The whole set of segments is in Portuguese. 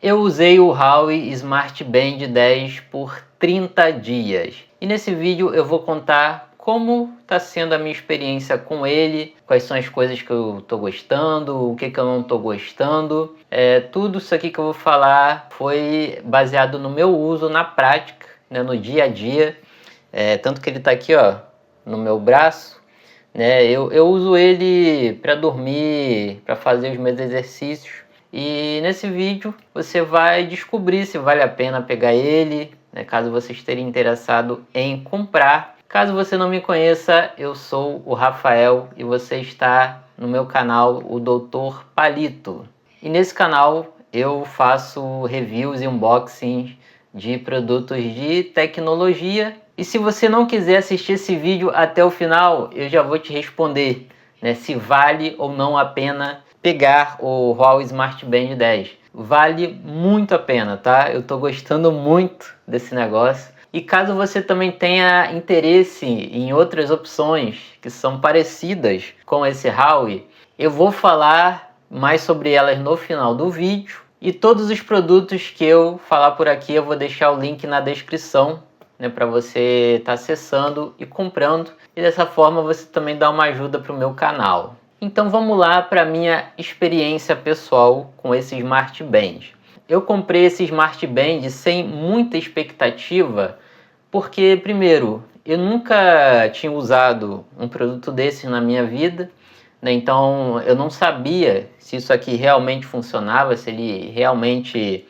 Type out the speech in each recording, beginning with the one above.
Eu usei o Huawei Smart Band 10 por 30 dias. E nesse vídeo eu vou contar como está sendo a minha experiência com ele, quais são as coisas que eu estou gostando, o que eu não estou gostando. Tudo isso aqui que eu vou falar foi baseado no meu uso na prática, né, no dia a dia. Tanto que ele está aqui, ó, no meu braço. Eu uso ele para dormir, para fazer os meus exercícios. E nesse vídeo você vai descobrir se vale a pena pegar ele, né, caso você esteja interessado em comprar. Caso você não me conheça, eu sou o Rafael e você está no meu canal, o Dr. Palito. E nesse canal eu faço reviews e unboxings de produtos de tecnologia. E se você não quiser assistir esse vídeo até o final, eu já vou te responder, né, se vale ou não a pena pegar o Huawei Smart Band 10. Vale muito a pena, tá? Eu tô gostando muito desse negócio. E caso você também tenha interesse em outras opções que são parecidas com esse Huawei, eu vou falar mais sobre elas no final do vídeo. E todos os produtos que eu falar por aqui eu vou deixar o link na descrição, né, para você estar acessando e comprando. E dessa forma você também dá uma ajuda para o meu canal. Então vamos lá para a minha experiência pessoal com esse Smart Band. Eu comprei esse Smart Band sem muita expectativa, porque primeiro, eu nunca tinha usado um produto desse na minha vida, né? Então eu não sabia se isso aqui realmente funcionava, se ele realmente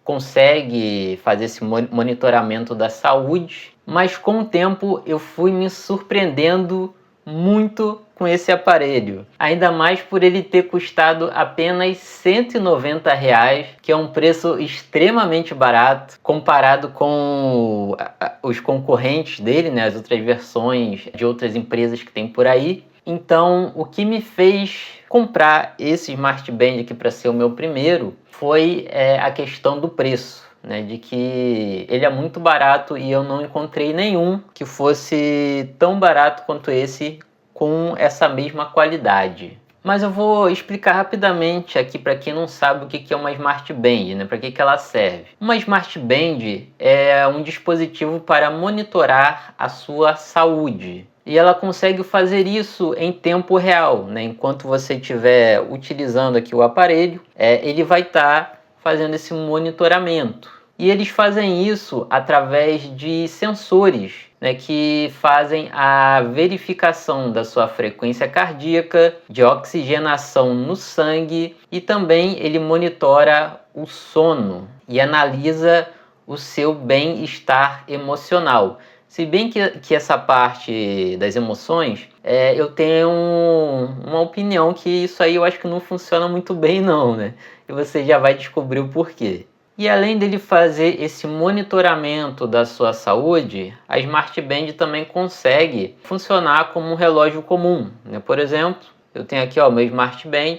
consegue fazer esse monitoramento da saúde. Mas com o tempo eu fui me surpreendendo muito com esse aparelho, ainda mais por ele ter custado apenas R$190, que é um preço extremamente barato comparado com os concorrentes dele, né, as outras versões de outras empresas que tem por aí. Então, o que me fez comprar esse Smart Band aqui para ser o meu primeiro foi a questão do preço, né, de que ele é muito barato e eu não encontrei nenhum que fosse tão barato quanto esse com essa mesma qualidade. Mas eu vou explicar rapidamente aqui para quem não sabe o que é uma Smart Band, né, para que ela serve. Uma Smart Band é um dispositivo para monitorar a sua saúde. E ela consegue fazer isso em tempo real, né? Enquanto você estiver utilizando aqui o aparelho, ele vai estar fazendo esse monitoramento. E eles fazem isso através de sensores, né, que fazem a verificação da sua frequência cardíaca, de oxigenação no sangue, e também ele monitora o sono e analisa o seu bem-estar emocional. Se bem que essa parte das emoções, eu tenho uma opinião que isso aí eu acho que não funciona muito bem não, né? E você já vai descobrir o porquê. E além dele fazer esse monitoramento da sua saúde, a Smart Band também consegue funcionar como um relógio comum, né? Por exemplo, eu tenho aqui o meu Smart Band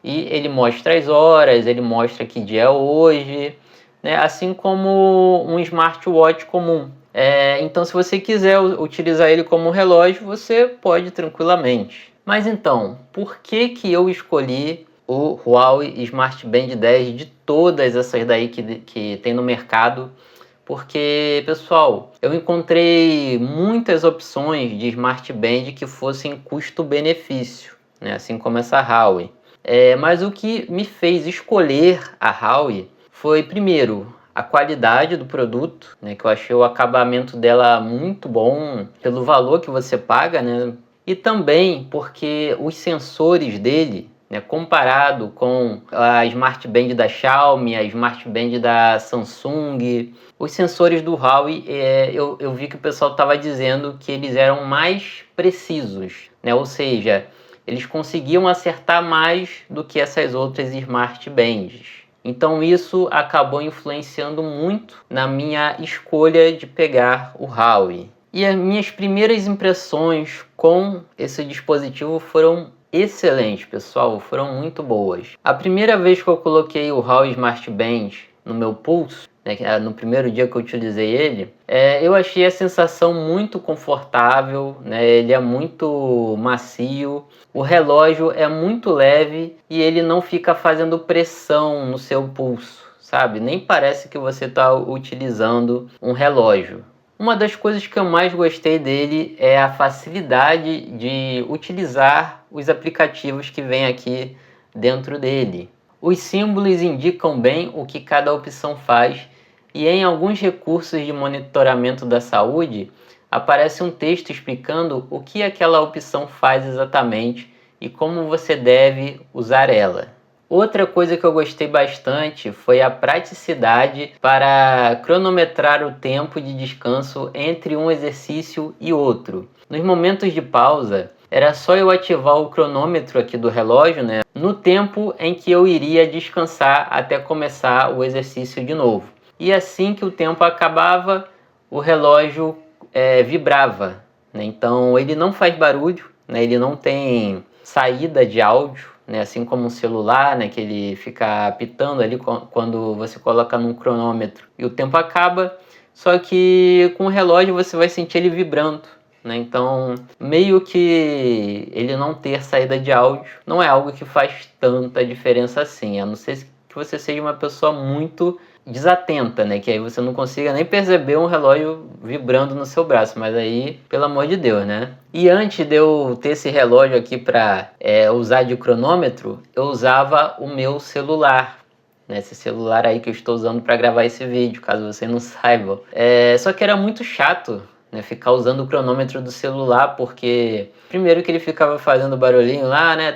e ele mostra as horas, ele mostra que dia é hoje, né? Assim como um smartwatch comum. Então, se você quiser utilizar ele como um relógio, você pode tranquilamente. Mas então, por que eu escolhi o Huawei Smart Band 10 de todas essas daí que tem no mercado? Porque, pessoal, eu encontrei muitas opções de Smart Band que fossem custo-benefício, né? Assim como essa Huawei. Mas o que me fez escolher a Huawei foi, primeiro, a qualidade do produto, né, que eu achei o acabamento dela muito bom pelo valor que você paga, né? E também porque os sensores dele, né, comparado com a Smart Band da Xiaomi, a Smart Band da Samsung, os sensores do Huawei, eu vi que o pessoal estava dizendo que eles eram mais precisos, né? Ou seja, eles conseguiam acertar mais do que essas outras Smart Bands. Então isso acabou influenciando muito na minha escolha de pegar o Huawei. E as minhas primeiras impressões com esse dispositivo foram excelentes, pessoal, foram muito boas. A primeira vez que eu coloquei o Huawei Smart Band no meu pulso, né, no primeiro dia que eu utilizei ele, eu achei a sensação muito confortável, né, ele é muito macio, o relógio é muito leve e ele não fica fazendo pressão no seu pulso, sabe? Nem parece que você está utilizando um relógio. Uma das coisas que eu mais gostei dele é a facilidade de utilizar os aplicativos que vem aqui dentro dele. Os símbolos indicam bem o que cada opção faz e em alguns recursos de monitoramento da saúde aparece um texto explicando o que aquela opção faz exatamente e como você deve usar ela. Outra coisa que eu gostei bastante foi a praticidade para cronometrar o tempo de descanso entre um exercício e outro. Nos momentos de pausa, era só eu ativar o cronômetro aqui do relógio, né, no tempo em que eu iria descansar até começar o exercício de novo. E assim que o tempo acabava, o relógio vibrava, né? Então ele não faz barulho, né? Ele não tem saída de áudio, né? Assim como um celular, né? Que ele fica apitando ali quando você coloca num cronômetro e o tempo acaba, só que com o relógio você vai sentir ele vibrando, né? Então, meio que ele não ter saída de áudio não é algo que faz tanta diferença assim, a não ser que você seja uma pessoa muito desatenta, né? Que aí você não consiga nem perceber um relógio vibrando no seu braço, mas aí, pelo amor de Deus, né? E antes de eu ter esse relógio aqui para usar de cronômetro, eu usava o meu celular, né? Esse celular aí que eu estou usando para gravar esse vídeo, caso você não saiba. Só que era muito chato, né, ficar usando o cronômetro do celular, porque primeiro que ele ficava fazendo barulhinho lá, né?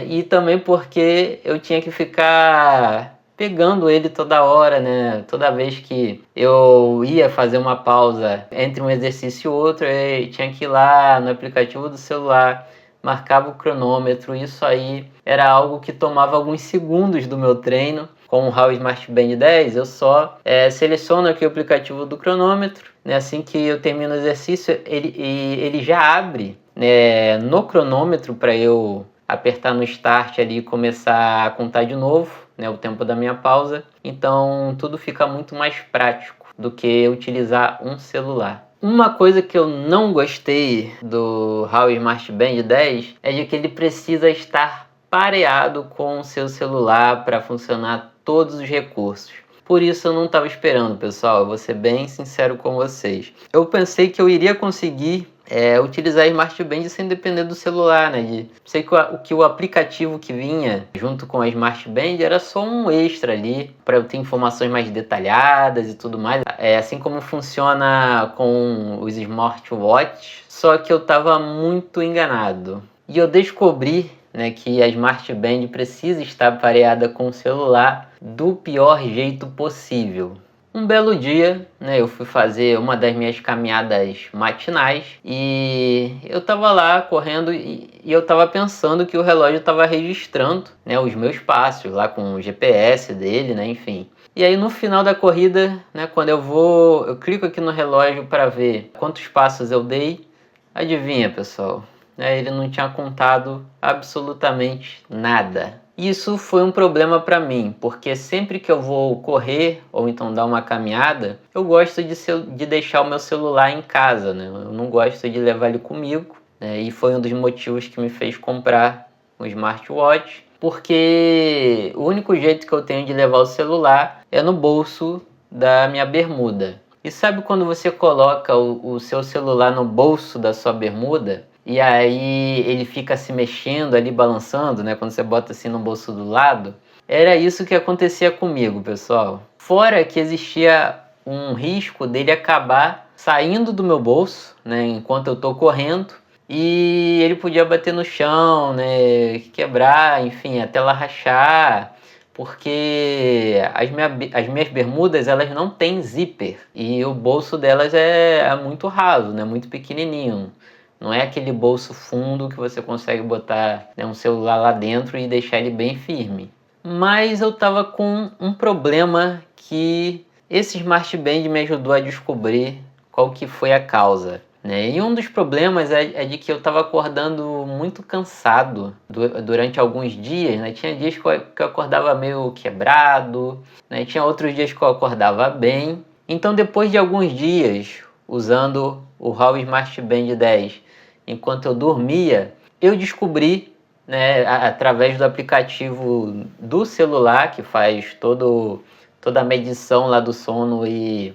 E também porque eu tinha que ficar pegando ele toda hora, né? Toda vez que eu ia fazer uma pausa entre um exercício e outro, eu tinha que ir lá no aplicativo do celular, marcava o cronômetro. Isso aí era algo que tomava alguns segundos do meu treino. Com o HAL Smart Band 10, eu só seleciono aqui o aplicativo do cronômetro, né? Assim que eu termino o exercício, ele já abre, né, no cronômetro para eu apertar no start ali e começar a contar de novo, né, o tempo da minha pausa. Então tudo fica muito mais prático do que utilizar um celular. Uma coisa que eu não gostei do HAL Smart Band 10 é de que ele precisa estar pareado com o seu celular para funcionar todos os recursos. Por isso eu não estava esperando, pessoal, eu vou ser bem sincero com vocês. Eu pensei que eu iria conseguir utilizar a Smart Band sem depender do celular, né? Sei que o aplicativo que vinha junto com a Smart Band era só um extra ali para eu ter informações mais detalhadas e tudo mais. Assim como funciona com os smartwatches, só que eu estava muito enganado. E eu descobri, né, que a Smart Band precisa estar pareada com o celular do pior jeito possível. Um belo dia, né, eu fui fazer uma das minhas caminhadas matinais e eu tava lá correndo e eu tava pensando que o relógio tava registrando, né, os meus passos lá com o GPS dele, né, enfim. E aí no final da corrida, né, quando eu clico aqui no relógio para ver quantos passos eu dei. Adivinha, pessoal? Ele não tinha contado absolutamente nada. Isso foi um problema para mim, porque sempre que eu vou correr ou então dar uma caminhada, eu gosto de deixar o meu celular em casa, né? Eu não gosto de levar ele comigo, né? E foi um dos motivos que me fez comprar um smartwatch, porque o único jeito que eu tenho de levar o celular é no bolso da minha bermuda. E sabe quando você coloca o seu celular no bolso da sua bermuda e aí ele fica se mexendo ali, balançando, né? Quando você bota assim no bolso do lado. Era isso que acontecia comigo, pessoal. Fora que existia um risco dele acabar saindo do meu bolso, né? Enquanto eu tô correndo. E ele podia bater no chão, né? Quebrar, enfim, a tela rachar. Porque as minhas bermudas, elas não têm zíper. E o bolso delas é muito raso, né? Muito pequenininho. Não é aquele bolso fundo que você consegue botar, né, um celular lá dentro e deixar ele bem firme. Mas eu tava com um problema que esse Smart Band me ajudou a descobrir qual que foi a causa, né? E um dos problemas é de que eu estava acordando muito cansado durante alguns dias, né? Tinha dias que eu acordava meio quebrado, né? Tinha outros dias que eu acordava bem. Então depois de alguns dias usando o HAL Smart Band 10 enquanto eu dormia, eu descobri né, através do aplicativo do celular, que faz toda a medição lá do sono e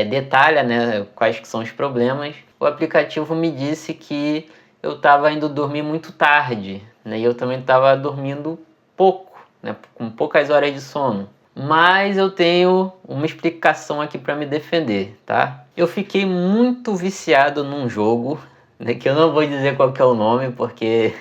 detalha, né, quais que são os problemas. O aplicativo me disse que eu estava indo dormir muito tarde, né, e eu também estava dormindo pouco, né, com poucas horas de sono. Mas eu tenho uma explicação aqui para me defender, tá? Eu fiquei muito viciado num jogo, né, que eu não vou dizer qual que é o nome, porque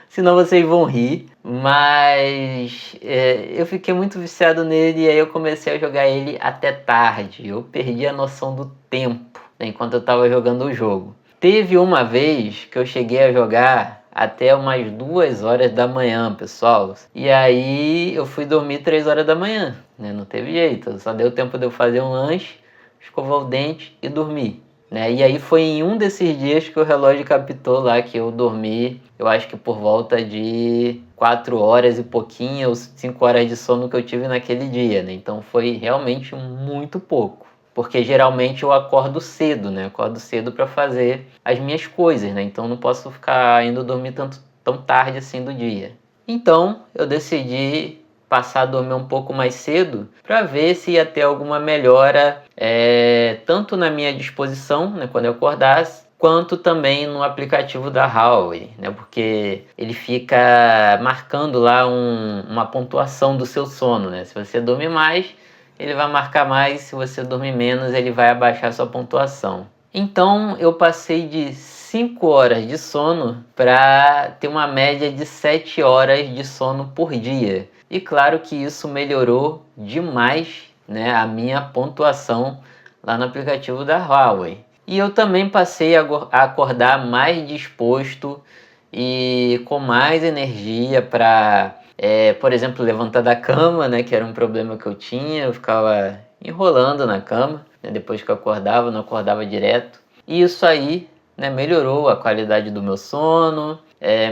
senão vocês vão rir. Mas eu fiquei muito viciado nele e aí eu comecei a jogar ele até tarde. Eu perdi a noção do tempo, né, enquanto eu estava jogando o jogo. Teve uma vez que eu cheguei a jogar até umas 2 horas da manhã, pessoal. E aí eu fui dormir 3 horas da manhã, né? Não teve jeito, só deu tempo de eu fazer um lanche, escovar o dente e dormir, né? E aí foi em um desses dias que o relógio captou lá que eu dormi, eu acho que por volta de 4 horas e pouquinho, ou 5 horas de sono que eu tive naquele dia, né? Então foi realmente muito pouco. Porque geralmente eu acordo cedo, né? Acordo cedo para fazer as minhas coisas, né? Então não posso ficar indo dormir tão tarde assim do dia. Então eu decidi passar a dormir um pouco mais cedo para ver se ia ter alguma melhora, tanto na minha disposição, né, quando eu acordasse, quanto também no aplicativo da Huawei, né? Porque ele fica marcando lá uma pontuação do seu sono, né? Se você dormir mais, ele vai marcar mais, se você dormir menos, ele vai abaixar sua pontuação. Então eu passei de 5 horas de sono para ter uma média de 7 horas de sono por dia. E claro que isso melhorou demais, né, a minha pontuação lá no aplicativo da Huawei. E eu também passei a acordar mais disposto e com mais energia para por exemplo, levantar da cama, né, que era um problema que eu tinha. Eu ficava enrolando na cama, né, depois que eu acordava, não acordava direto. E isso aí, né, melhorou a qualidade do meu sono,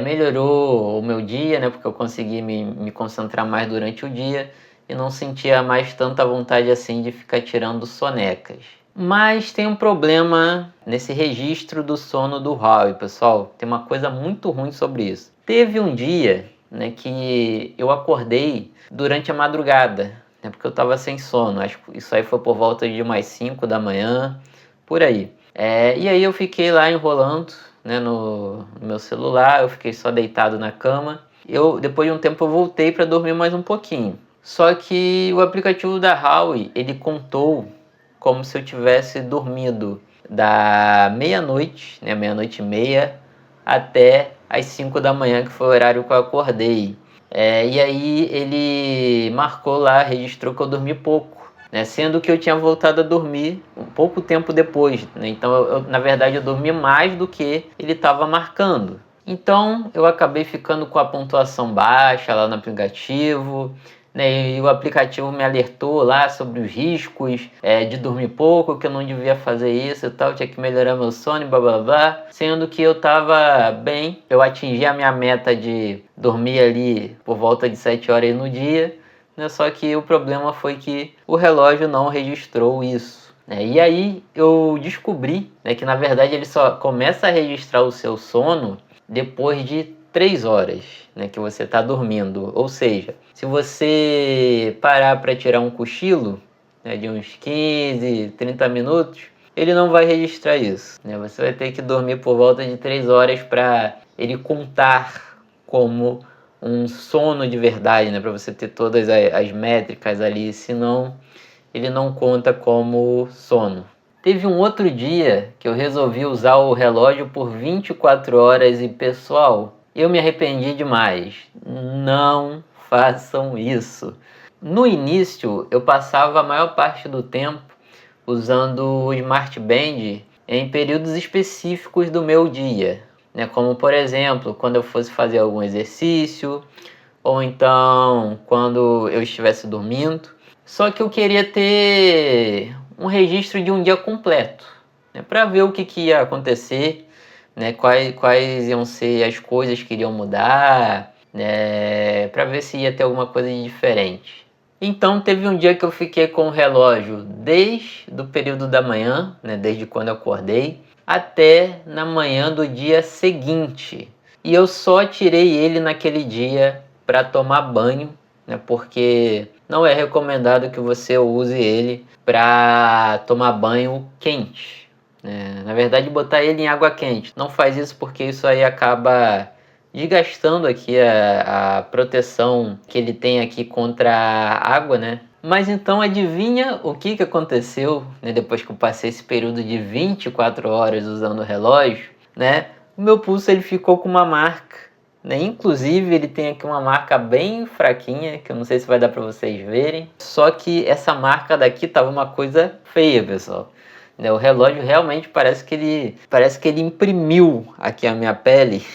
melhorou o meu dia, né, porque eu consegui me concentrar mais durante o dia e não sentia mais tanta vontade assim de ficar tirando sonecas. Mas tem um problema nesse registro do sono do Huawei, pessoal. Tem uma coisa muito ruim sobre isso. Teve um dia, né, que eu acordei durante a madrugada, né, porque eu estava sem sono. Acho que isso aí foi por volta de umas 5 da manhã, por aí. E aí eu fiquei lá enrolando, né, no meu celular, eu fiquei só deitado na cama. Depois de um tempo eu voltei para dormir mais um pouquinho. Só que o aplicativo da Huawei, ele contou como se eu tivesse dormido da meia-noite, né, meia-noite e meia, até às 5 da manhã, que foi o horário que eu acordei. E aí ele marcou lá, registrou que eu dormi pouco, né, sendo que eu tinha voltado a dormir um pouco tempo depois, né, então na verdade eu dormi mais do que ele estava marcando. Então eu acabei ficando com a pontuação baixa lá no aplicativo, né, e o aplicativo me alertou lá sobre os riscos de dormir pouco, que eu não devia fazer isso e tal, tinha que melhorar meu sono e blá blá blá, sendo que eu estava bem, eu atingi a minha meta de dormir ali por volta de 7 horas no dia, né, só que o problema foi que o relógio não registrou isso. E aí eu descobri, né, que na verdade ele só começa a registrar o seu sono depois de 3 horas, né, que você está dormindo. Ou seja, se você parar para tirar um cochilo, né, de uns 15, 30 minutos, ele não vai registrar isso, né? Você vai ter que dormir por volta de 3 horas para ele contar como um sono de verdade, né, para você ter todas as métricas ali, senão ele não conta como sono. Teve um outro dia que eu resolvi usar o relógio por 24 horas e, pessoal, eu me arrependi demais. Não façam isso. No início, eu passava a maior parte do tempo usando o Smart Band em períodos específicos do meu dia, né? Como, por exemplo, quando eu fosse fazer algum exercício, ou então quando eu estivesse dormindo. Só que eu queria ter um registro de um dia completo, né, para ver o que ia acontecer, né, quais iam ser as coisas que iriam mudar, né, para ver se ia ter alguma coisa de diferente. Então teve um dia que eu fiquei com o relógio desde o período da manhã, né, desde quando eu acordei, até na manhã do dia seguinte. e eu só tirei ele naquele dia para tomar banho, né, porque não é recomendado que você use ele para tomar banho quente, né? Na verdade, botar ele em água quente. Não faz isso porque isso aí acaba desgastando aqui a proteção que ele tem aqui contra a água, né? Mas então adivinha o que aconteceu, né, depois que eu passei esse período de 24 horas usando o relógio, né? O meu pulso ele ficou com uma marca, né? Inclusive ele tem aqui uma marca bem fraquinha, que eu não sei se vai dar para vocês verem. Só que essa marca daqui tava uma coisa feia, pessoal. Né? O relógio realmente parece que ele imprimiu aqui a minha pele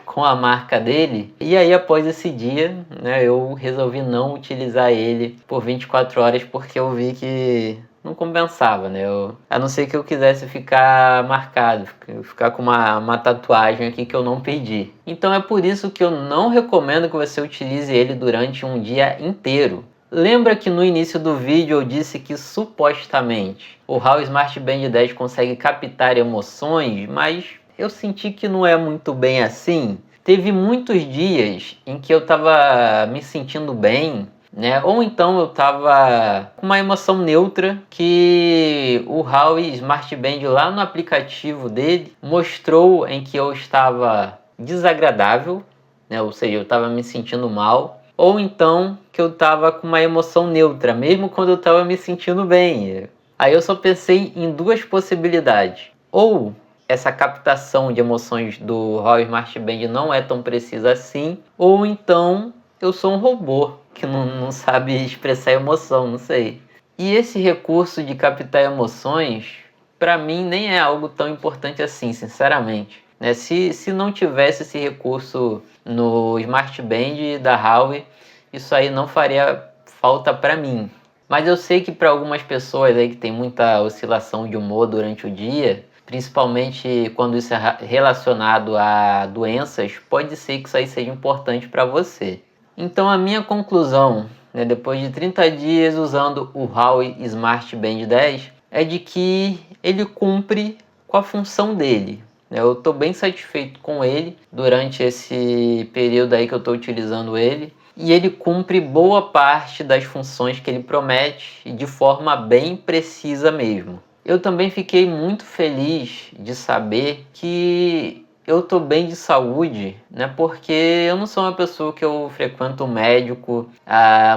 com a marca dele. E aí após esse dia, né, eu resolvi não utilizar ele por 24 horas porque eu vi que não compensava, né? A não ser que eu quisesse ficar marcado, ficar com uma tatuagem aqui que eu não pedi. Então é por isso que eu não recomendo que você utilize ele durante um dia inteiro. Lembra que no início do vídeo eu disse que supostamente o HAL Smart Band 10 consegue captar emoções, mas eu senti que não é muito bem assim. Teve muitos dias em que eu tava me sentindo bem, né? Ou então eu tava com uma emoção neutra que o HAL Smart Band lá no aplicativo dele mostrou em que eu estava desagradável, né? Ou seja, eu estava me sentindo mal. Ou então que eu tava com uma emoção neutra, mesmo quando eu tava me sentindo bem. Aí eu só pensei em duas possibilidades. Ou essa captação de emoções do HAL Smart Band não é tão precisa assim, ou então eu sou um robô que não sabe expressar emoção, não sei. E esse recurso de captar emoções, para mim, nem é algo tão importante assim, sinceramente. Né? Se não tivesse esse recurso no Smart Band da Huawei, isso aí não faria falta para mim. Mas eu sei que para algumas pessoas aí que tem muita oscilação de humor durante o dia, principalmente quando isso é relacionado a doenças, pode ser que isso aí seja importante para você. Então a minha conclusão, né, depois de 30 dias usando o Huawei Smart Band 10, é de que ele cumpre com a função dele. Eu estou bem satisfeito com ele durante esse período aí que eu estou utilizando ele. E ele cumpre boa parte das funções que ele promete de forma bem precisa mesmo. Eu também fiquei muito feliz de saber que eu tô bem de saúde, né? Porque eu não sou uma pessoa que eu frequento um médico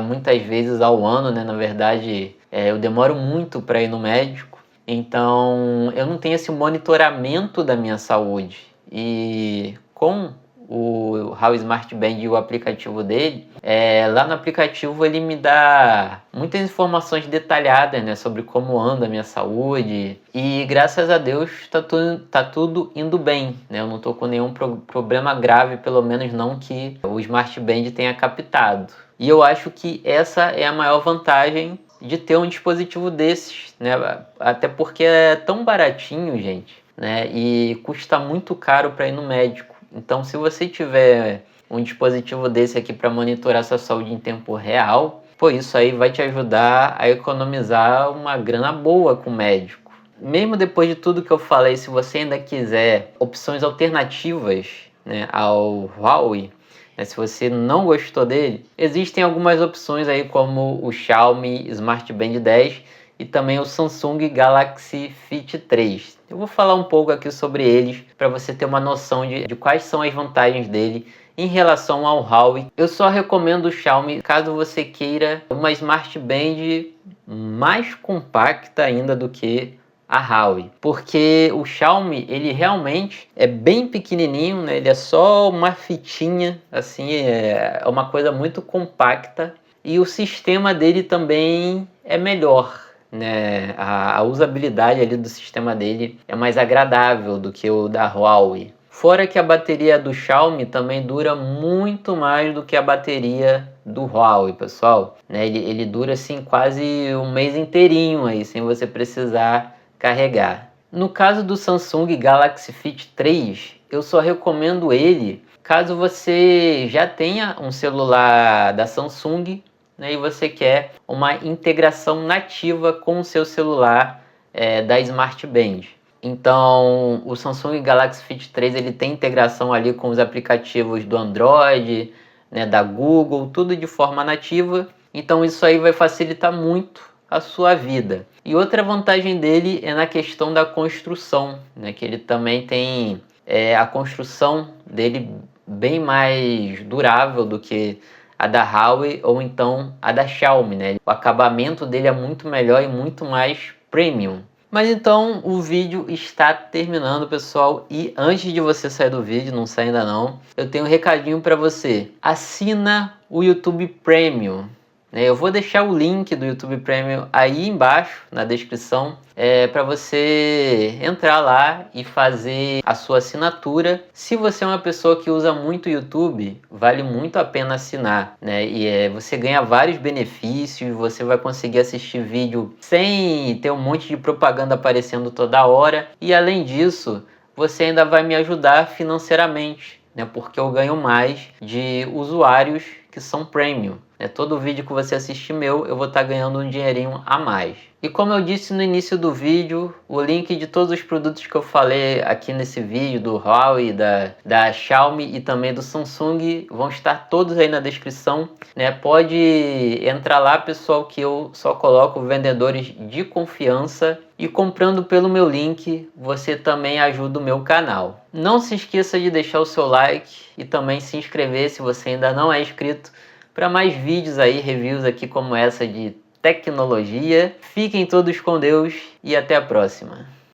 muitas vezes ao ano, né? Na verdade, eu demoro muito para ir no médico. Então, eu não tenho esse monitoramento da minha saúde. E com o HAL Smart Band e o aplicativo dele, lá no aplicativo ele me dá muitas informações detalhadas, né, sobre como anda a minha saúde, e graças a Deus tá tudo indo bem, né? Eu não tô com nenhum problema grave, pelo menos não que o Smart Band tenha captado. E eu acho que essa é a maior vantagem de ter um dispositivo desses, né? Até porque é tão baratinho, gente, né? E custa muito caro para ir no médico. Então, se você tiver um dispositivo desse aqui para monitorar sua saúde em tempo real, pô, isso aí vai te ajudar a economizar uma grana boa com o médico. Mesmo depois de tudo que eu falei, se você ainda quiser opções alternativas, né, ao Huawei, né, se você não gostou dele, existem algumas opções aí como o Xiaomi Smart Band 10 e também o Samsung Galaxy Fit 3. Eu vou falar um pouco aqui sobre eles para você ter uma noção de quais são as vantagens dele em relação ao Huawei. Eu só recomendo o Xiaomi caso você queira uma Smart Band mais compacta ainda do que a Huawei, porque o Xiaomi ele realmente é bem pequenininho, né? Ele é só uma fitinha, assim, é uma coisa muito compacta, e o sistema dele também é melhor, né? A usabilidade ali do sistema dele é mais agradável do que o da Huawei. Fora que a bateria do Xiaomi também dura muito mais do que a bateria do Huawei, pessoal, né? Ele dura assim quase um mês inteirinho aí, sem você precisar carregar. No caso do Samsung Galaxy Fit 3, eu só recomendo ele caso você já tenha um celular da Samsung, né, e você quer uma integração nativa com o seu celular da Smart Band. Então, o Samsung Galaxy Fit 3 ele tem integração ali com os aplicativos do Android, né, da Google, tudo de forma nativa. Então, isso aí vai facilitar muito a sua vida. E outra vantagem dele é na questão da construção, né, que ele também tem a construção dele bem mais durável do que a da Huawei ou então a da Xiaomi, né? O acabamento dele é muito melhor e muito mais premium. Mas então o vídeo está terminando, pessoal, e antes de você sair do vídeo, não sai ainda não, eu tenho um recadinho para você. Assina o YouTube Premium. Eu vou deixar o link do YouTube Premium aí embaixo na descrição para você entrar lá e fazer a sua assinatura. Se você é uma pessoa que usa muito o YouTube, vale muito a pena assinar, né? E você ganha vários benefícios, você vai conseguir assistir vídeo sem ter um monte de propaganda aparecendo toda hora. E além disso, você ainda vai me ajudar financeiramente, né? Porque eu ganho mais de usuários que são premium. Todo vídeo que você assistir meu, eu vou estar ganhando um dinheirinho a mais. E como eu disse no início do vídeo, o link de todos os produtos que eu falei aqui nesse vídeo, do Huawei, da Xiaomi e também do Samsung, vão estar todos aí na descrição, né? Pode entrar lá, pessoal, que eu só coloco vendedores de confiança. E comprando pelo meu link, você também ajuda o meu canal. Não se esqueça de deixar o seu like e também se inscrever se você ainda não é inscrito, para mais vídeos aí, reviews aqui como essa de tecnologia. Fiquem todos com Deus e até a próxima.